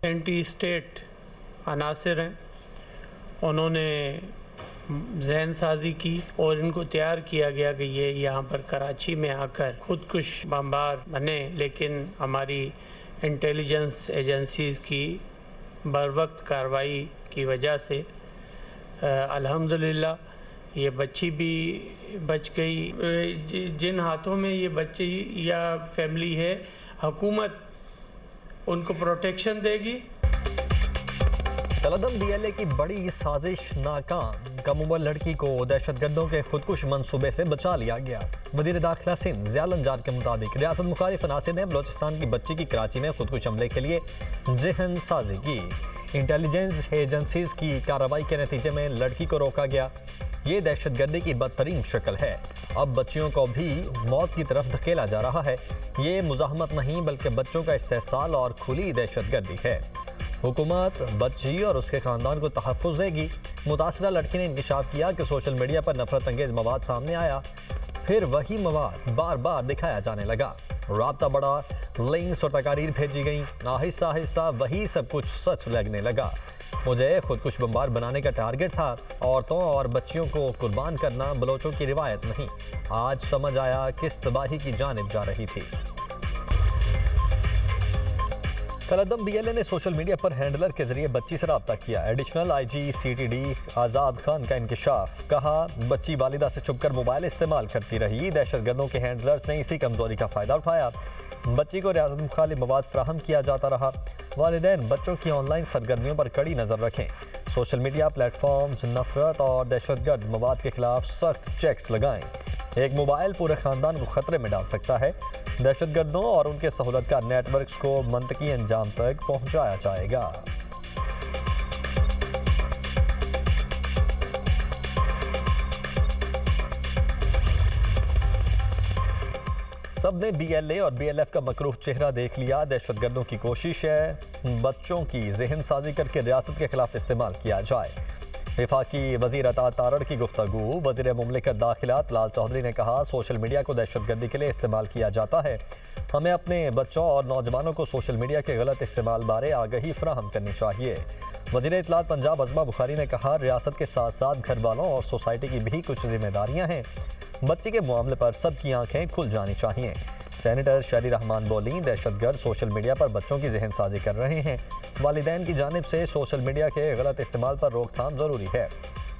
Anti state अनासिर हैं, उन्होंने जहन साजी की और इनको तैयार किया गया कि ये यहाँ पर कराची में आकर खुदकुश बमबार बने। लेकिन हमारी इंटेलिजेंस एजेंसीज़ की बरवक्त कार्रवाई की वजह से अल्हम्दुलिल्लाह ये बच्ची भी बच गई। जिन हाथों में ये बच्ची या फैमिली है, हुकूमत उनको प्रोटेक्शन देगी। कलदम डीएलए की बड़ी साजिश नाकाम, कम उम्र लड़की को दहशतगर्दों के खुदकुश मंसूबे से बचा लिया गया। वजीर दाखिला सिंध ज़ियाल अंजार के मुताबिक रियासत मुखालिफ अनासिर ने बलोचिस्तान की बच्ची की कराची में खुदकुश हमले के लिए जहन साजी की। इंटेलिजेंस एजेंसीज की कार्रवाई के नतीजे में लड़की को रोका गया। ये दहशतगर्दी की बदतरीन शक्ल है। अब बच्चियों को भी मौत की तरफ धकेला जा रहा है। ये मुजाहमत नहीं बल्कि बच्चों का इस्तेहसाल और खुली दहशतगर्दी है। हुकूमत बच्ची और उसके ख़ानदान को तहफ़्फ़ुज़ देगी। मुतासरा लड़की ने इंकशाफ किया कि सोशल मीडिया पर नफरत अंगेज़ मवाद सामने आया, फिर वही मवाद बार बार दिखाया जाने लगा। राब्ता बढ़ा, लिंक्स और तकारीर भेजी गई। आहिस्ता आहिस्ता वही सब कुछ सच लगने लगा। मुझे खुदकुश बमबार बनाने का टारगेट था। औरतों और बच्चियों को कुर्बान करना बलोचों की रिवायत नहीं। आज समझ आया किस तबाही की जानिब जा रही थी। कलदम डीएलए ने सोशल मीडिया पर हैंडलर के जरिए बच्ची से रब्ता किया। एडिशनल आईजी सीटीडी आज़ाद खान का इंकशाफ, कहा बच्ची वालिदा से छुपकर मोबाइल इस्तेमाल करती रही। दहशतगर्दों के हैंडलर्स ने इसी कमजोरी का फ़ायदा उठाया। बच्ची को रियासत मुखालिफ मवाद फ्राहम किया जाता रहा। वालिदैन बच्चों की ऑनलाइन सरगर्मियों पर कड़ी नज़र रखें। सोशल मीडिया प्लेटफॉर्म्स नफरत और दहशतगर्द मवाद के खिलाफ सख्त चेक्स लगाएं। एक मोबाइल पूरे ख़ानदान को ख़तरे में डाल सकता है। दहशतगर्दों और उनके सहूलतकार नेटवर्क्स को मंतकी अंजाम तक पहुँचाया जाएगा। सबने बीएलए और बीएलएफ का मकरूह चेहरा देख लिया। दहशतगर्दों की कोशिश है बच्चों की जहन साजी करके रियासत के खिलाफ इस्तेमाल किया जाए। वफाकी वज़ीर अता तारड़ की गुफ्तगू। वज़ीर मुमलिकत दाखिला तलाल चौधरी ने कहा सोशल मीडिया को दहशतगर्दी के लिए इस्तेमाल किया जाता है। हमें अपने बच्चों और नौजवानों को सोशल मीडिया के गलत इस्तेमाल बारे आगाही फराहम करनी चाहिए। वज़ीर इत्तलात पंजाब अज़मा बुखारी ने कहा रियासत के साथ साथ घर वालों और सोसाइटी की भी कुछ जिम्मेदारियाँ हैं। बच्ची के मामले पर सबकी आंखें खुल जानी चाहिए। सेनेटर शरी रहमान बोली दहशतगर्द सोशल मीडिया पर बच्चों की जहन साजी कर रहे हैं। वालिदैन की जानिब से सोशल मीडिया के गलत इस्तेमाल पर रोकथाम ज़रूरी है।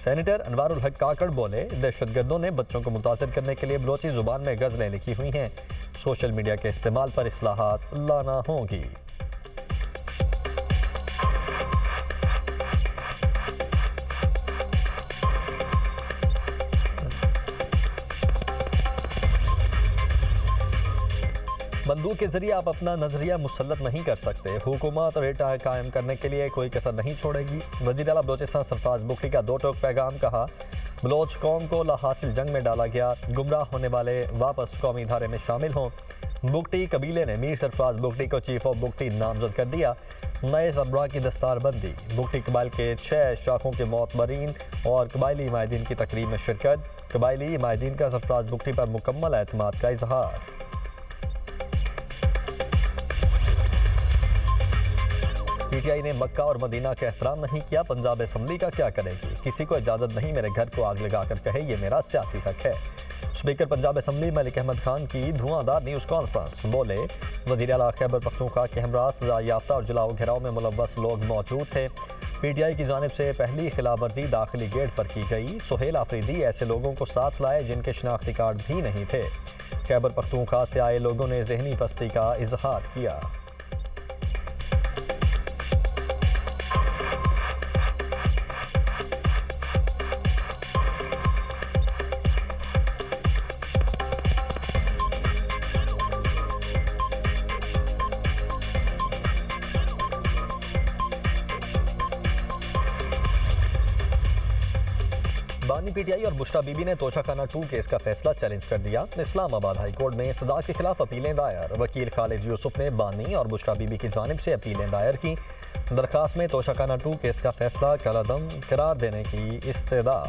सेनेटर अनवारुल हक काकड़ बोले दहशतगर्दों ने बच्चों को मुतासिर करने के लिए बलोची ज़ुबान में गज़लें लिखी हुई हैं। सोशल मीडिया के इस्तेमाल पर इस्लाहात लाना होगी। बंदूक के जरिए आप अपना नजरिया मुसल्लत नहीं कर सकते। हुकूमत और एटा कायम करने के लिए कोई कसर नहीं छोड़ेगी। वज़ीर आला बलोचिस्तान सरफराज बुगटी का दो टोक पैगाम, कहा बलोच कौम को लाहासिल जंग में डाला गया, गुमराह होने वाले वापस कौमी धारे में शामिल हों। बुगटी कबीले ने मीर सरफराज बुगटी को चीफ ऑफ बुगटी नामजद कर दिया। नए सरबराह की दस्तारबंदी। बुगटी कबाइल के 6 शाखों के मोतबरीन और कबायली हिमायतीन की तकरीब में शिरकत। कबायली हिमायतीन का सरफराज बुगटी पर मुकम्मल एतमाद का इजहार। पीटीआई ने मक्का और मदीना का एहतराम नहीं किया, पंजाब असम्बली का क्या करेगी? किसी को इजाज़त नहीं मेरे घर को आग लगाकर कहे ये मेरा सियासी हक है। स्पीकर पंजाब असम्बली मलिक अहमद खान की धुआंधार न्यूज़ कॉन्फ्रेंस। बोले वज़ीर आला खैबर पख्तूनख्वा के हमरा सजा याफ्ता और जलाओ घेराव में मुलव्वस लोग मौजूद थे। पीटीआई की जानिब से पहली खिलाफ वर्जी दाखिली गेट पर की गई। सुहेल आफरीदी ऐसे लोगों को साथ लाए जिनके शनाख्ती कार्ड भी नहीं थे। खैबर पख्तूनख्वा से आए लोगों ने जहनी पस्ती का इजहार किया। बानी पीटीआई और बुशरा बीबी ने तोशाखाना 2 केस का फैसला चैलेंज कर दिया। इस्लामाबाद हाई कोर्ट में सजा के खिलाफ अपीलें दायर। वकील खालिद यूसुफ ने बानी और बुशरा बीबी की जानिब से अपीलें दायर की। दरखास्त में तोशाखाना 2 केस का फैसला कलअदम करार देने की इस्तदा।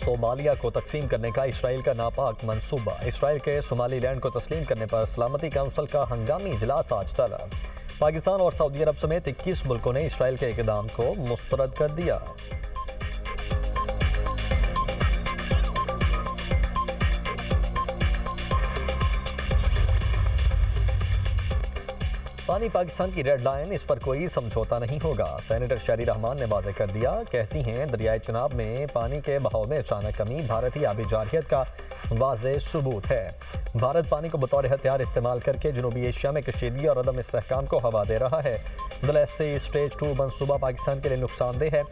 सोमालिया को तकसीम करने का इसराइल का नापाक मंसूबा। इसराइल के सोमालीलैंड को तस्लीम करने पर सलामती काउंसिल का हंगामी इजलास आज तलब। पाकिस्तान और सऊदी अरब समेत 21 मुल्कों ने इसराइल के इक़दाम को मुस्तरद कर दिया। पानी पाकिस्तान की रेड लाइन, इस पर कोई समझौता नहीं होगा। सेनेटर शहरी रहमान ने वाज़ेह कर दिया। कहती हैं दरियाए चनाब में पानी के बहाव में अचानक कमी भारतीय आबी जारहियत का वाज़ेह सबूत है। भारत पानी को बतौर हथियार इस्तेमाल करके जनूबी एशिया में कशीदगी और अदम इस्तेहकाम को हवा दे रहा है। दलहसी स्टेज 2 मनसूबा पाकिस्तान के लिए नुकसानदेह है।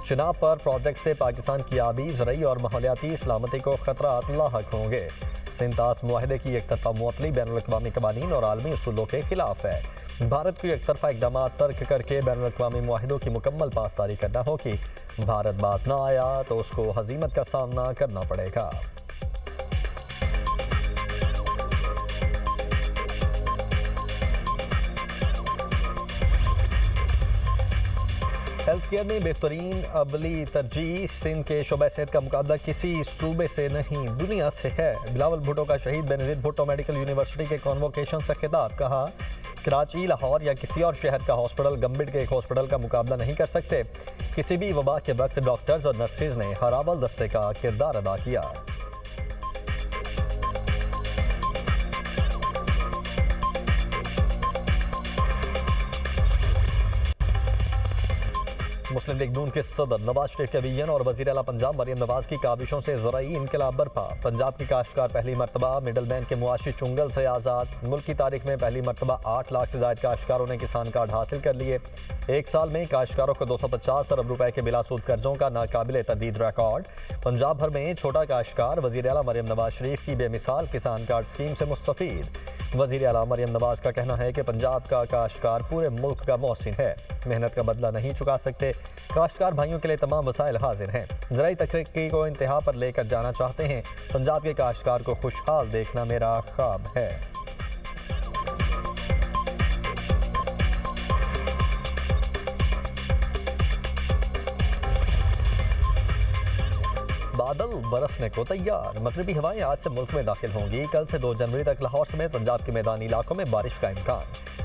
चनाब पर प्रोजेक्ट से पाकिस्तान की आबी, ज़रई और माहौलियाती सलामती को खतरात लाहक होंगे। सिंतास मुआहदे की एक तरफा मुअत्तली बैनुल-अक़वामी कवानीन और आलमी उसूलों के खिलाफ है। भारत को एक तरफा इक़दाम तर्क करके बैनुल-अक़वामी मुआहदों की मुकम्मल पासदारी करना होगी। भारत बाज ना आया तो उसको हज़ीमत का सामना करना पड़ेगा। हेल्थ केयर में बेहतरीन अबली तरजीह सिंध के शोबा सेहत का मुकाबला किसी सूबे से नहीं दुनिया से है। बिलावल भुट्टो का शहीद बेनज़ीर भुट्टो मेडिकल यूनिवर्सिटी के कॉन्वोकेशन से खिताब। कहा कराची, लाहौर या किसी और शहर का हॉस्पिटल गंबिट के एक हॉस्पिटल का मुकाबला नहीं कर सकते। किसी भी वबा के वक्त डॉक्टर्स और नर्सेज ने हरावल दस्ते का किरदार अदा किया। मुस्लिम लीग नून के सदर नवाज शरीफ के विजन और वज़ीर आला पंजाब मरियम नवाज की काविशों से ज़राई इनकलाब बरपा। पंजाब की काश्तकार पहली मरतबा मिडल मैन के मुआशी चुंगल से आज़ाद। मुल्क की तारीख में पहली मरतबा 8 लाख से ज़ायद काश्तकारों ने किसान कार्ड हासिल कर लिए। एक साल में काश्तकारों को 250 अरब रुपए के बिलासूद कर्जों का नाकाबिले तरदीद रिकॉर्ड। पंजाब भर में छोटा काश्तकार वज़ीर आला मरियम नवाज शरीफ की बेमिसाल किसान कार्ड स्कीम से मुस्तफ़ीद। वज़ीर आला मरियम नवाज का कहना है कि पंजाब का काश्तकार पूरे मुल्क का मोहसिन है, मेहनत का बदला नहीं चुका सकते। काश्तकार भाइयों के लिए तमाम वसाइल हाजिर हैं। ज़राई तरक्की को इंतहा पर लेकर जाना चाहते हैं। पंजाब के काश्तकार को खुशहाल देखना मेरा ख्वाब है। बादल बरसने को तैयार। मगरिबी हवाएं आज से मुल्क में दाखिल होंगी। कल से 2 जनवरी तक लाहौर समेत पंजाब के मैदानी इलाकों में बारिश का इम्कान।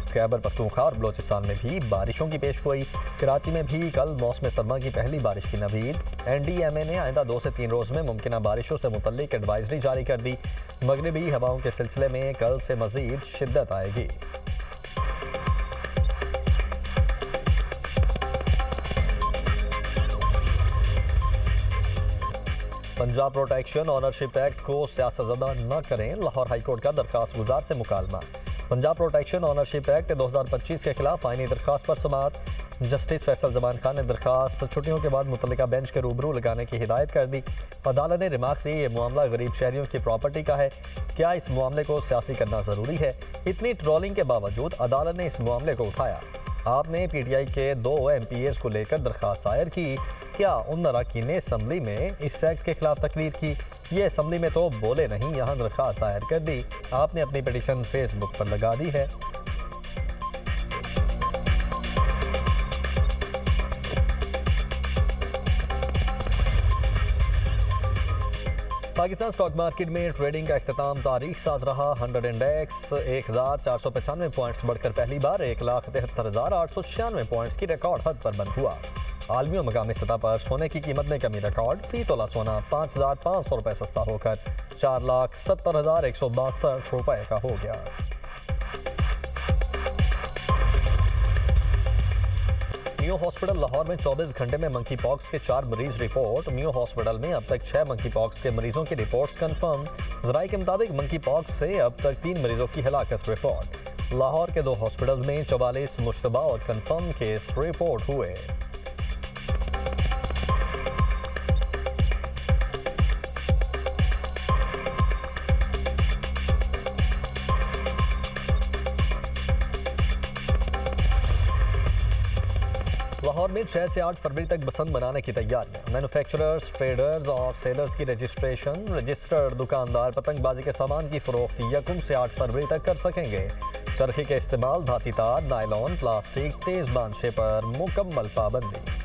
खैबर पख्तूनख्वा और बलोचिस्तान में भी बारिशों की पेशगोई। कराची में भी कल मौसम सरमा की पहली बारिश की नवीद। NDMA ने आइंदा 2 से 3 रोज़ में मुमकिन बारिशों से मुतल्लिक एडवाइजरी जारी कर दी। मगरिबी हवाओं के सिलसिले में कल से मज़ीद शिद्दत आएगी। पंजाब प्रोटेक्शन ऑनरशिप एक्ट को सियासतज़दा न करें, लाहौर हाईकोर्ट का दरखास्त गुजार से मुकालमा। पंजाब प्रोटेक्शन ऑनरशिप एक्ट 2025 के खिलाफ आईनी दरखास्त पर समाअत। जस्टिस फैसल जमान खान ने दरखास्त छुट्टियों के बाद मुतल्लिका बेंच के रूबरू लगाने की हिदायत कर दी। अदालत ने रिमार्क से ये मामला गरीब शहरियों की प्रॉपर्टी का है, क्या इस मामले को सियासी करना ज़रूरी है? इतनी ट्रोलिंग के बावजूद अदालत ने इस मामले को उठाया। आपने PTI के 2 MPAs को लेकर दरखास्त दायर की। क्या उन अरकान ने असम्बली में इस एक्ट के खिलाफ तकरीर की? ये असम्बली में तो बोले नहीं, यहाँ दरखास्त दायर कर दी। आपने अपनी पिटीशन फेसबुक पर लगा दी है। पाकिस्तान स्टॉक मार्केट में ट्रेडिंग का इख्तिताम तारीख साज रहा। 100 इंडेक्स 1495 पॉइंट्स बढ़कर पहली बार 1,73,896 पॉइंट्स की रिकॉर्ड हद पर बंद हुआ। आलमी और मकामी सतह पर सोने की कीमत में कमी रिकॉर्ड। फी तोला सोना 5,500 रुपये सस्ता होकर 4,70,162 रुपये का हो गया। मियो हॉस्पिटल लाहौर में 24 घंटे में मंकी पॉक्स के 4 मरीज रिपोर्ट। मियो हॉस्पिटल में अब तक 6 मंकी पॉक्स के मरीजों की रिपोर्ट्स कंफर्म। ज़राई के मुताबिक मंकी पॉक्स से अब तक 3 मरीजों की हलाकत रिपोर्ट। लाहौर के 2 हॉस्पिटल में 44 मुश्तबा और कंफर्म केस रिपोर्ट हुए। लाहौर में 6 से 8 फरवरी तक बसंत मनाने की तैयारियां। मैन्युफैक्चरर्स, ट्रेडर्स और सेलर्स की रजिस्ट्रेशन। रजिस्टर्ड दुकानदार पतंगबाजी के सामान की फरोख्ती 1 से 8 फरवरी तक कर सकेंगे। चरखी के इस्तेमाल, धाती तार, नायलॉन, प्लास्टिक, तेज बांशे पर मुकम्मल पाबंदी।